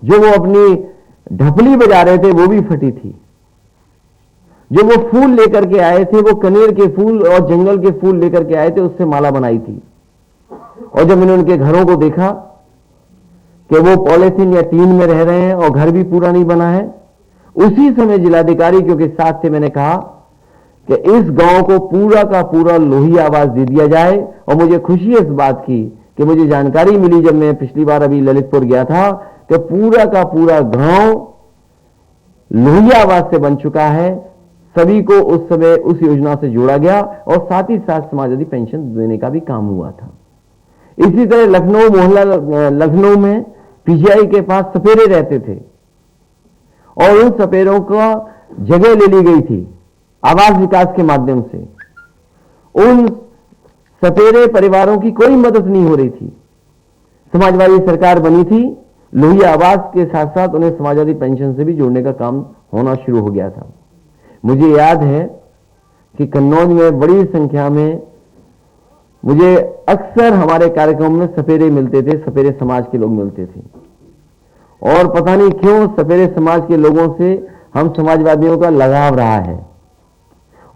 जो वो अपनी ढपली बजा रहे थे वो भी फटी थी। जो वो फूल लेकर के आए थे, वो कनेर के फूल और जंगल के फूल लेकर के आए थे, उससे माला बनाई थी। और जब मैंने उनके घरों को देखा कि वो पॉलिथीन या टीन में रह रहे हैं और घर भी पूरा नहीं बना है, उसी समय जिलाधिकारी के साथ थे, मैंने कहा कि इस गांव को पूरा का पूरा लोही आवास दे दिया जाए। और मुझे खुशी है इस बात की कि मुझे जानकारी मिली जब मैं पिछली बार अभी ललितपुर गया था कि पूरा का पूरा गांव लोही आवास से बन चुका है। सभी को उस समय उस योजना से जोड़ा गया और साथ ही साथ समाजवादी पेंशन देने का भी काम हुआ था। इसी तरह लखनऊ मोहल्ला लखनऊ में पीजीआई के पास सपेरे रहते थे और उन सपेरों का जगह ले ली गई थी आवास विकास के माध्यम से। उन सपेरे परिवारों की कोई मदद नहीं हो रही थी। समाजवादी सरकार बनी थी, लोही आवास के साथ साथ उन्हें समाजवादी पेंशन से भी जोड़ने का काम होना शुरू हो गया था। मुझे याद है कि कन्नौज में बड़ी संख्या में मुझे अक्सर हमारे कार्यक्रम में सपेरे मिलते थे, सपेरे समाज के लोग मिलते थे। और पता नहीं क्यों सपेरे समाज के लोगों से हम समाजवादियों का लगाव रहा है।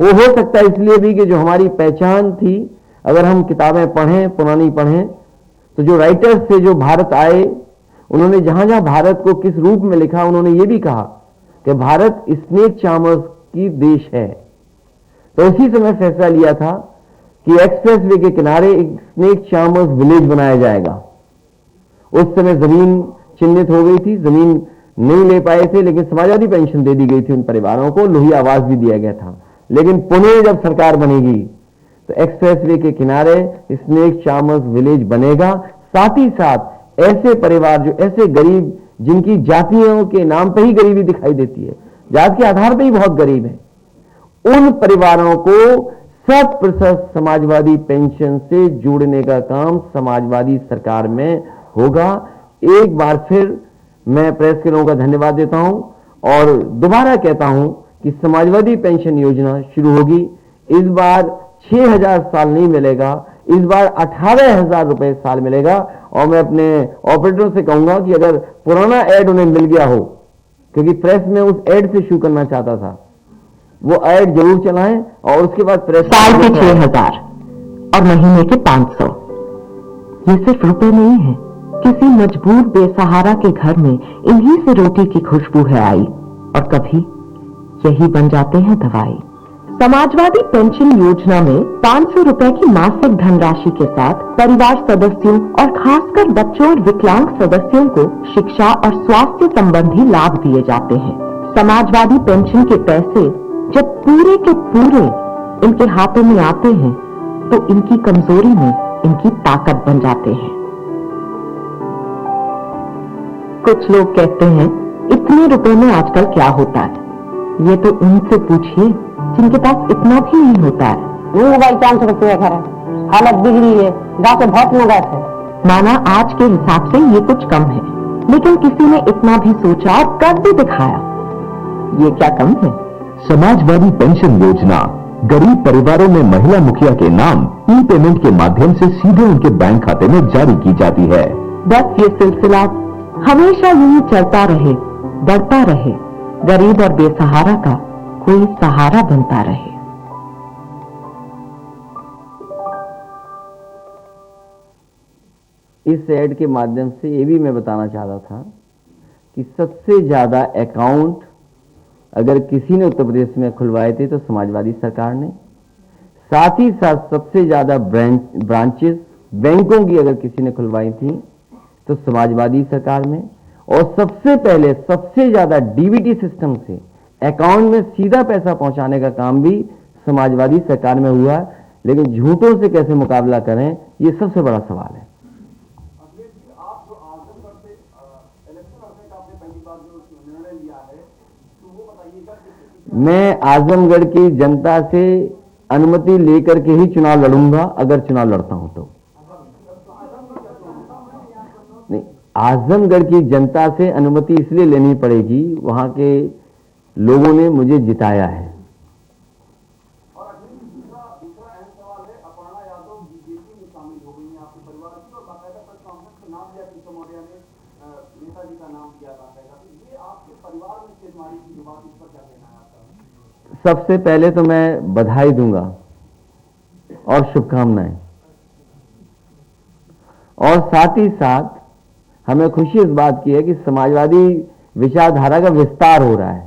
वो हो सकता है इसलिए भी कि जो हमारी पहचान थी, अगर हम किताबें पढ़ें, पुरानी पढ़ें, तो जो राइटर्स थे जो भारत आए, उन्होंने जहां जहां भारत को किस रूप में लिखा, उन्होंने ये भी कहा कि भारत स्नेक चार्मर्स की देश है। तो उसी समय फैसला लिया था कि एक्सप्रेसवे के किनारे एक स्नेक चार्मर्स विलेज बनाया जाएगा। उस समय जमीन चिन्हित हो गई थी, जमीन नहीं ले पाए थे, लेकिन समाजवादी पेंशन दे दी गई थी उन परिवारों को, लोही आवास भी दिया गया था। लेकिन पुणे जब सरकार बनेगी तो एक्सप्रेसवे के किनारे स्नेक चार्मर्स विलेज बनेगा। साथ ही साथ ऐसे परिवार जो ऐसे गरीब, जिनकी जातियों के नाम पर ही गरीबी दिखाई देती है, जात के आधार पर ही बहुत गरीब है, उन परिवारों को 100% समाजवादी पेंशन से जोड़ने का काम समाजवादी सरकार में होगा। एक बार फिर मैं प्रेस के लोगों का धन्यवाद देता हूं और दोबारा कहता हूं कि समाजवादी पेंशन योजना शुरू होगी। इस बार 6,000 साल नहीं मिलेगा, इस बार 18,000 रुपए साल मिलेगा। और मैं अपने ऑपरेटर से कहूंगा कि अगर पुराना एड उन्हें मिल गया हो, क्योंकि प्रेस में उस एड से शुरू करना चाहता था, वो ऐड जरूर चलाएं और उसके बाद प्रेस साल के 6,000 और महीने के 500। ये सिर्फ रुपए नहीं है, किसी मजबूर बेसहारा के घर में इन्हीं से रोटी की खुशबू है आई और कभी यही बन जाते हैं दवाई। समाजवादी पेंशन योजना में 500 रुपए की मासिक धनराशि के साथ परिवार सदस्यों और खासकर बच्चों और विकलांग सदस्यों को शिक्षा और स्वास्थ्य संबंधी लाभ दिए जाते हैं। समाजवादी पेंशन के पैसे जब पूरे के पूरे इनके हाथों में आते हैं तो इनकी कमजोरी में इनकी ताकत बन जाते हैं। कुछ लोग कहते हैं इतने रुपए में आजकल क्या होता है, ये तो उनसे पूछिए जिनके पास इतना भी नहीं होता है। मोबाइल 500 रुपये घर है, हालत बिगड़ी है, गाँव से बहुत नगद है। माना आज के हिसाब से ये कुछ कम है, लेकिन किसी ने इतना भी सोचा और कर भी दिखाया, ये क्या कम है? समाजवादी पेंशन योजना गरीब परिवारों में महिला मुखिया के नाम ई पेमेंट के माध्यम से सीधे उनके बैंक खाते में जारी की जाती है। बस ये सिलसिला हमेशा यूं चलता रहे, बढ़ता रहे, गरीब और बेसहारा का कोई सहारा बनता रहे। इस ऐड के माध्यम से ये भी मैं बताना चाहता था कि सबसे ज्यादा अकाउंट अगर किसी ने उत्तर प्रदेश में खुलवाए थे तो समाजवादी सरकार ने, साथ ही साथ सबसे ज्यादा ब्रांचेस बैंकों की अगर किसी ने खुलवाई थी तो समाजवादी सरकार में, और सबसे पहले सबसे ज्यादा डीबीटी सिस्टम से अकाउंट में सीधा पैसा पहुंचाने का काम भी समाजवादी सरकार में हुआ। लेकिन झूठों से कैसे मुकाबला करें, यह सबसे बड़ा सवाल है। मैं आजमगढ़ की जनता से अनुमति लेकर के ही चुनाव लड़ूंगा, अगर चुनाव लड़ता हूं तो। नहीं, आजमगढ़ की जनता से अनुमति इसलिए लेनी पड़ेगी, वहां के लोगों ने मुझे जिताया है। नेताजी का नाम दिया जाएगा, तो ये आपके परिवार में चेतवानी की जो बात, इस पर क्या कहना है आपका? सबसे पहले तो मैं बधाई दूंगा और शुभकामनाएं, और साथ ही साथ हमें खुशी इस बात की है कि समाजवादी विचारधारा का विस्तार हो रहा है।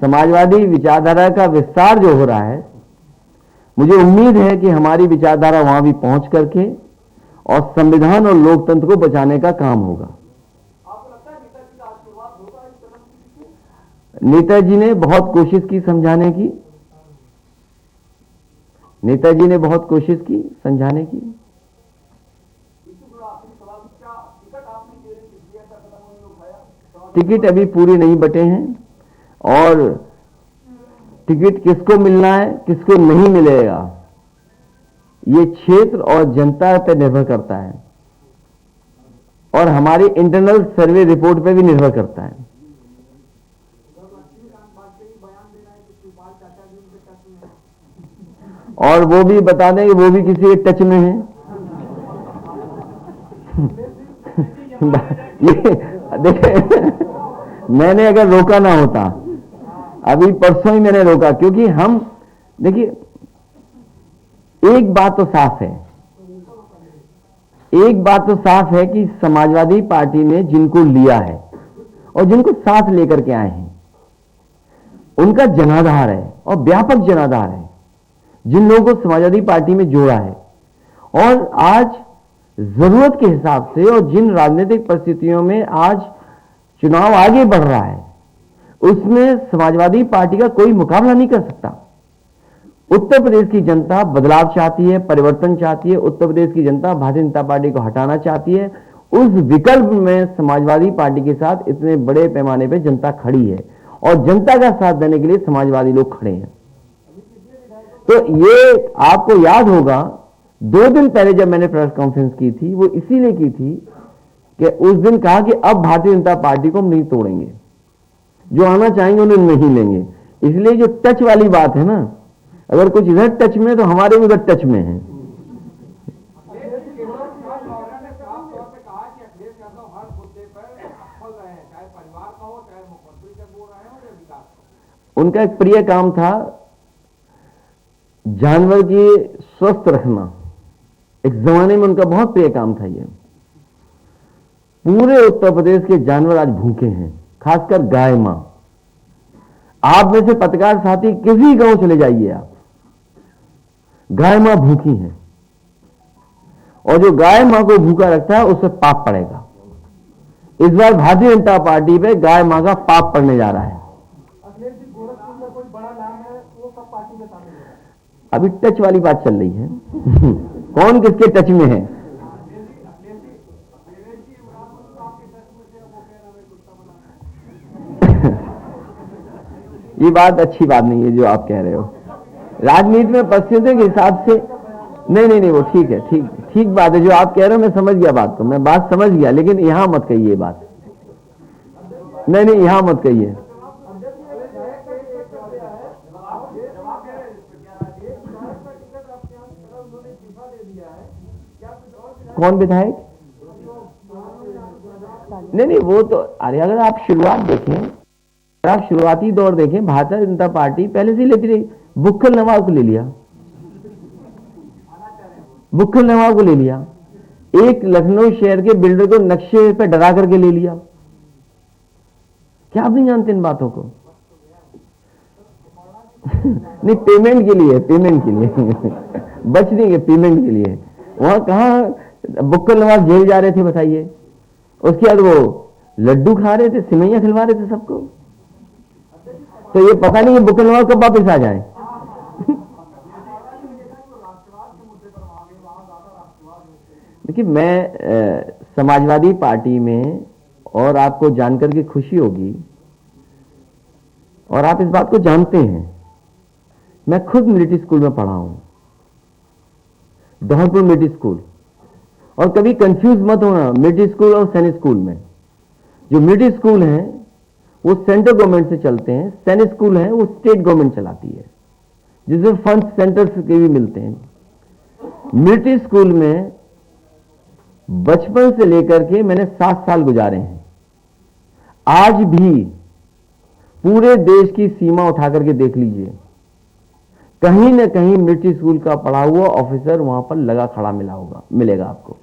समाजवादी विचारधारा का विस्तार जो हो रहा है, मुझे उम्मीद है कि हमारी विचारधारा वहां भी पहुंच करके और संविधान और लोकतंत्र को बचाने का काम होगा। आपको लगता है नेताजी का आशीर्वाद होगा इस कदम के पीछे? नेताजी ने बहुत कोशिश की समझाने की, नेताजी ने बहुत कोशिश की समझाने की। इससे जुड़ा आखिरी सवाल, क्या टिकट आपने के लिए ऐसा कदम उन्होंने उठाया? टिकट अभी पूरे नहीं बटे हैं, और टिकट किसको मिलना है किसको नहीं मिलेगा ये क्षेत्र और जनता पर निर्भर करता है, और हमारी इंटरनल सर्वे रिपोर्ट पे भी निर्भर करता है। और वो भी बता दें कि वो भी किसी के टच में है। ये देखिए, मैंने अगर रोका ना होता, अभी परसों ही मैंने रोका, क्योंकि हम देखिए, एक बात तो साफ है, एक बात तो साफ है कि समाजवादी पार्टी ने जिनको लिया है और जिनको साथ लेकर के आए हैं, उनका जनाधार है और व्यापक जनाधार है, जिन लोगों को समाजवादी पार्टी में जोड़ा है। और आज जरूरत के हिसाब से और जिन राजनीतिक परिस्थितियों में आज चुनाव आगे बढ़ रहा है, उसमें समाजवादी पार्टी का कोई मुकाबला नहीं कर सकता। उत्तर प्रदेश की जनता बदलाव चाहती है, परिवर्तन चाहती है। उत्तर प्रदेश की जनता भारतीय जनता पार्टी को हटाना चाहती है। उस विकल्प में समाजवादी पार्टी के साथ इतने बड़े पैमाने पर जनता खड़ी है, और जनता का साथ देने के लिए समाजवादी लोग खड़े हैं। तो ये आपको याद होगा, 2 दिन पहले जब मैंने प्रेस कॉन्फ्रेंस की थी, वो इसीलिए की थी कि उस दिन कहा कि अब भारतीय जनता पार्टी को हम नहीं तोड़ेंगे, जो आना चाहेंगे उन्हें नहीं लेंगे। इसलिए जो टच वाली बात है ना, अगर कुछ इधर टच में है तो हमारे उधर टच में है। उनका एक प्रिय काम था जानवर की स्वस्थ रखना, एक जमाने में उनका बहुत प्रिय काम था ये। पूरे उत्तर प्रदेश के जानवर आज भूखे हैं, खासकर गाय मां। आप में से पत्रकार साथी किसी गांव चले जाइए आप, गाय मां भूखी है, और जो गाय मां को भूखा रखता है उससे पाप पड़ेगा। इस बार भारतीय जनता पार्टी पे गाय मां का पाप पड़ने जा रहा है। अभी टच वाली बात चल रही है कौन किसके टच में है। ये बात अच्छी बात नहीं है जो आप कह रहे हो। राजनीति में परिस्थितियों के हिसाब से नहीं, वो ठीक है, ठीक बात है जो आप कह रहे हो। मैं समझ गया बात को, मैं बात समझ गया, लेकिन यहां मत कहिए बात। नहीं, यहां मत कहिए। कौन विधायक? नहीं, वो तो अरे अगर आप शुरुआत देखें, अगर आप शुरुआती दौर देखें, भारतीय जनता पार्टी पहले से ही लेती रही। बुक्कल नवाब को ले लिया, बुक्कल नवाब को ले लिया, एक लखनऊ शहर के बिल्डर को नक्शे पे डरा करके ले लिया। क्या आप नहीं जानते इन बातों को? नहीं, पेमेंट के लिए बच देंगे, पेमेंट के लिए। वहां कहां बुक्कल नवाब जेल जा रहे थे बताइए? उसके बाद वो लड्डू खा रहे थे, सिमैया खिलवा रहे थे सबको। तो ये पता नहीं है बुक्कल नवाब कब वापस आ जाए। देखिए, मैं समाजवादी पार्टी में, और आपको जानकर के खुशी होगी, और आप इस बात को जानते हैं, मैं खुद मिलिट्री स्कूल में पढ़ा हूं, धौलपुर मिलिट्री स्कूल। और कभी कंफ्यूज मत होना मिलिट्री स्कूल और सैनिक स्कूल में। जो मिलिट्री स्कूल हैं वो सेंट्रल गवर्नमेंट से चलते हैं, सैनिक स्कूल है वो स्टेट गवर्नमेंट चलाती है, जिसमें फंड सेंटर के भी मिलते हैं। मिलिट्री स्कूल में बचपन से लेकर के मैंने 7 साल गुजारे हैं। आज भी पूरे देश की सीमा उठा करके देख लीजिए, कहीं ना कहीं मिलिट्री स्कूल का पढ़ा हुआ ऑफिसर वहां पर लगा खड़ा मिलेगा आपको।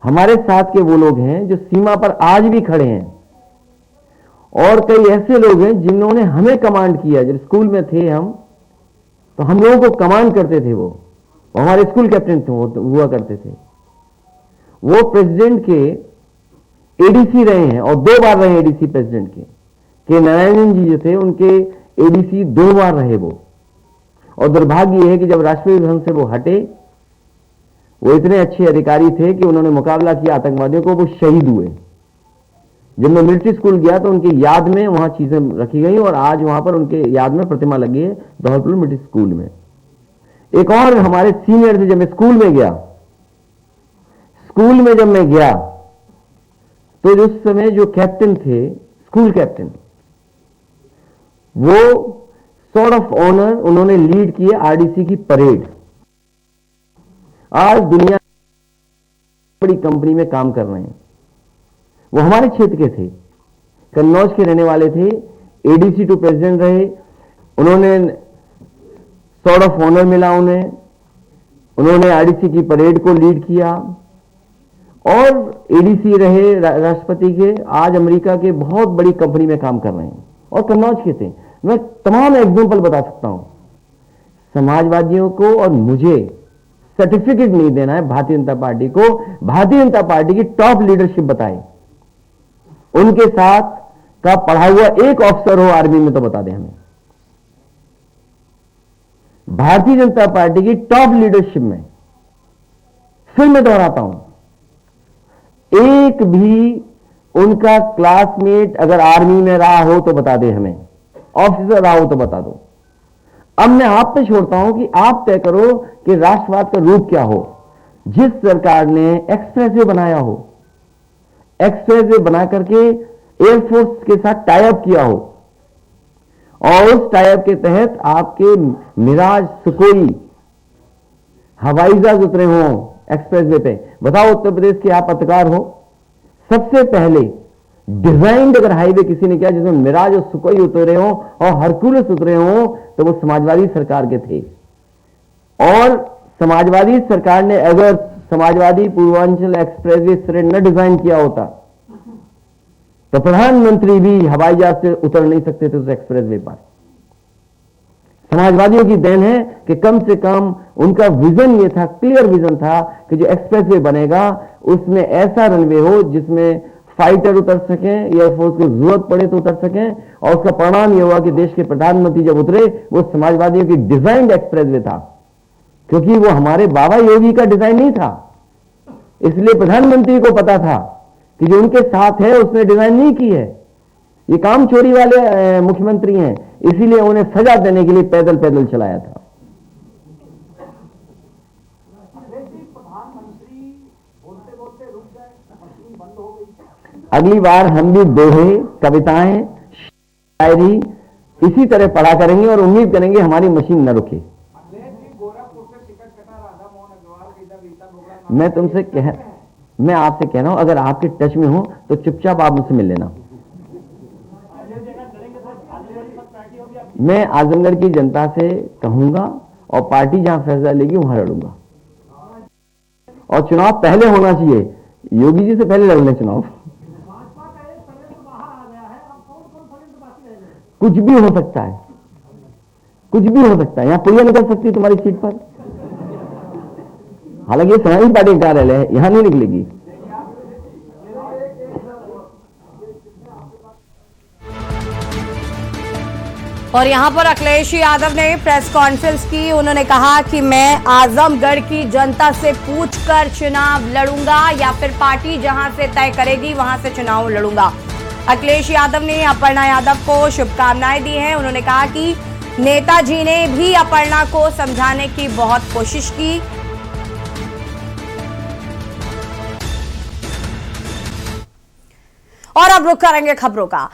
हमारे साथ के वो लोग हैं जो सीमा पर आज भी खड़े हैं, और कई ऐसे लोग हैं जिन्होंने हमें कमांड किया। जब स्कूल में थे हम, तो हम लोगों को कमांड करते थे वो हमारे स्कूल कैप्टन हुआ करते थे। वो प्रेसिडेंट के एडीसी रहे हैं, और 2 बार रहे एडीसी प्रेसिडेंट के नारायणन जी जो थे उनके एडीसी 2 बार रहे वो। और दुर्भाग्य यह है कि जब राष्ट्रपति भवन से वो हटे, वो इतने अच्छे अधिकारी थे कि उन्होंने मुकाबला किया आतंकवादियों को, वो शहीद हुए। जब मैं मिलिट्री स्कूल गया तो उनकी याद में वहां चीजें रखी गई, और आज वहां पर उनके याद में प्रतिमा लगी है धौलपुर मिलिट्री स्कूल में। एक और हमारे सीनियर थे, जब मैं स्कूल में गया तो उस समय जो कैप्टन थे, स्कूल कैप्टन, वो सॉर्ट ऑफ ऑनर उन्होंने लीड किए आरडीसी की परेड। आज दुनिया बड़ी कंपनी में काम कर रहे हैं। वो हमारे क्षेत्र के थे, कन्नौज के रहने वाले थे, एडीसी टू प्रेसिडेंट रहे। उन्होंने सॉर्ट ऑफ ऑनर मिला उन्होंने आरडीसी की परेड को लीड किया, और एडीसी रहे राष्ट्रपति के। आज अमेरिका के बहुत बड़ी कंपनी में काम कर रहे हैं, और कन्नौज के थे। मैं तमाम एग्जांपल बता सकता हूं। समाजवादियों को और मुझे सर्टिफिकेट नहीं देना है भारतीय जनता पार्टी को। भारतीय जनता पार्टी की टॉप लीडरशिप बताए, उनके साथ का पढ़ा हुआ एक ऑफिसर हो आर्मी में तो बता दें हमें। भारतीय जनता पार्टी की टॉप लीडरशिप में, फिर मैं दोहराता हूं, एक भी उनका क्लासमेट अगर आर्मी में रहा हो तो बता दे हमें, ऑफिसर रहा हो तो बता दो। अब मैं आप पे छोड़ता हूं कि आप तय करो कि राष्ट्रवाद का रूप क्या हो। जिस सरकार ने एक्सप्रेसवे बनाया हो, एक्सप्रेसवे बना करके एयरफोर्स के साथ टाई अप किया हो, और उस टाई अप के तहत आपके मिराज, सुकोई हवाई जहाज उतरे हो एक्सप्रेसवे पे। बताओ, उत्तर प्रदेश के आप पत्रकार हो, सबसे पहले डिजाइंड अगर हाईवे किसी ने किया जिसमें मिराज और सुकोई उतरे हो और हरकुलस उतरे हो, तो वो समाजवादी सरकार के थे। और समाजवादी सरकार ने अगर समाजवादी पूर्वांचल एक्सप्रेसवे इस तरह न डिजाइन किया होता तो प्रधानमंत्री भी हवाई जहाज से उतर नहीं सकते थे उस एक्सप्रेसवे पर। समाजवादियों की देन है कि कम से कम उनका विजन ये था, क्लियर विजन था कि जो एक्सप्रेसवे बनेगा उसमें ऐसा रनवे हो जिसमें फाइटर उतर सकें, एयरफोर्स को जरूरत पड़े तो उतर सकें। और उसका परिणाम यह हुआ कि देश के प्रधानमंत्री जब उतरे, वो समाजवादियों की डिजाइंड एक्सप्रेसवे था, क्योंकि वो हमारे बाबा योगी का डिजाइन नहीं था। इसलिए प्रधानमंत्री को पता था कि जो उनके साथ है उसने डिजाइन नहीं की है, ये काम चोरी वाले मुख्यमंत्री हैं, इसीलिए उन्हें सजा देने के लिए पैदल पैदल चलाया था। अगली बार हम भी दोहे, कविताएं, शायरी इसी तरह पढ़ा करेंगे और उम्मीद करेंगे हमारी मशीन न रुके। मैं आपसे कह रहा हूं, अगर आपके टच में हो तो चुपचाप आप मुझसे मिल लेना। मैं आजमगढ़ की जनता से कहूंगा, और पार्टी जहां फैसला लेगी वहां लड़ूंगा। और चुनाव पहले होना चाहिए, योगी जी से पहले लड़ने चुनाव। कुछ भी हो सकता है, कुछ भी हो सकता है। यहां पुलिया निकल सकती है तुम्हारी सीट पर, हालांकि ये समाजवादी पार्टी का कार्यालय है, यहां नहीं निकलेगी। और यहां पर अखिलेश यादव ने प्रेस कॉन्फ्रेंस की। उन्होंने कहा कि मैं आजमगढ़ की जनता से पूछकर चुनाव लड़ूंगा, या फिर पार्टी जहां से तय करेगी वहां से चुनाव लड़ूंगा। अखिलेश यादव ने अपर्णा यादव को शुभकामनाएं दी हैं। उन्होंने कहा कि नेताजी ने भी अपर्णा को समझाने की बहुत कोशिश की। और अब रुख करेंगे खबरों का।